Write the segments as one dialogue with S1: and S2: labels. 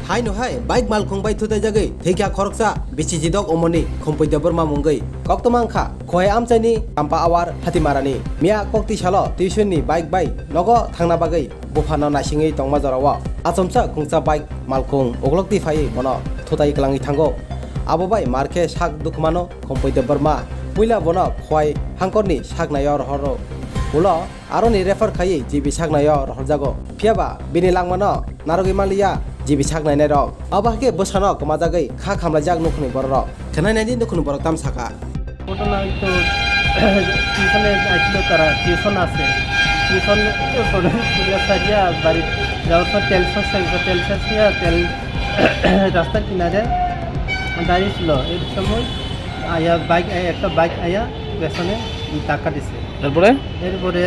S1: Hai no hai, baik mal kong bai thu tai jagai, theikia khoroksa, bichi jidok omoni, khompoi da borma mungai. Kok to mangkha, khoi amchaini, kampa awar, hatimarani. Mia kok ti salo, tuition ni bike bai, nogo thangna bagai, bufano nasingai tongma jarawa. Achomsa kungsa bike mal kong, oglok ti phai bono, thutai klangi thango. Abo bai marke sak dukmano, khompoi da borma. Muila bono khoi hangkorni sak nayor horo. Ulo aroni refer khai jibi sak nayor horjago. Phiaba bini langmano, narogi malia. Jibi sak nai nai rok abahke bosano kamajagai kha khamla jak nukuni borok khanai nai din nukuni borok tam saka
S2: ঘটনা তো টিউশনে আসলো তারা tuition আছে tuition করে সারিয়া বাড়ি যাওয়ার পর তেল শেষ তেল রাস্তার কিনারে দাঁড়িয়ে ছিল এই সময় আয়া একটা বাইক আয়া পেছনে টাকা দিছে এরপরে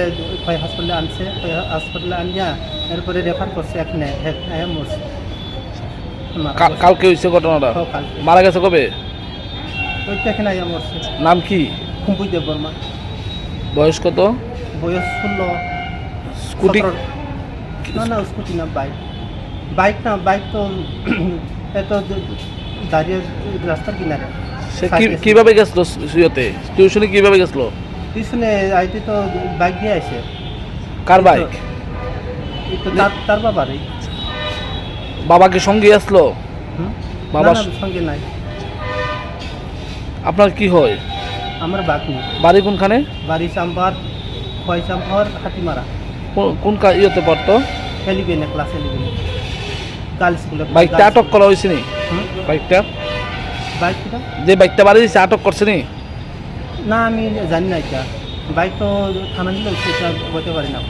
S2: হসপিটালে আনছে হসপিটালে আনিয়া এরপরে রেফার করছে এখানে আয়া মরছে
S3: কালকে হয়েছে ঘটনাটা মারা গেছে কবে
S2: এখানে আয়া মরছে
S3: নাম কি
S2: খুম্পুই দেব বর্মা
S3: বয়স কত
S2: বয়স 16
S3: স্কুটি
S2: না স্কুটি না বাইক তো এত দাঁড়িয়ে রাস্তার কিনারে
S3: সে কিভাবে গেছিল সুয়তে টিউশনে কিভাবে গেছিল
S2: টিউশনে আইতে তো বাইক দিয়ে আসে
S3: কার বাইক
S2: তার বাবারই
S3: বাবাকে সঙ্গে আসলো বাবার
S2: সঙ্গে নাই
S3: আপনার কি হয়
S2: আমার বাকি
S3: বাড়ি কোনখানে
S2: বাড়ি চাম্পার খয় চাম্পার হাতিমারা
S3: কোন ইয়েতে পড়তো
S2: 11 ক্লাস 11 গার্লস স্কুলে
S3: বাইকটা আটক করা হয়েছে নি বাইকটা যে বাইকটা বাড়ি দিয়েছে আটক করছে নি
S2: না আমি জানি না এটা বাইক তো থানা দিলে সেটা বলতে পারি না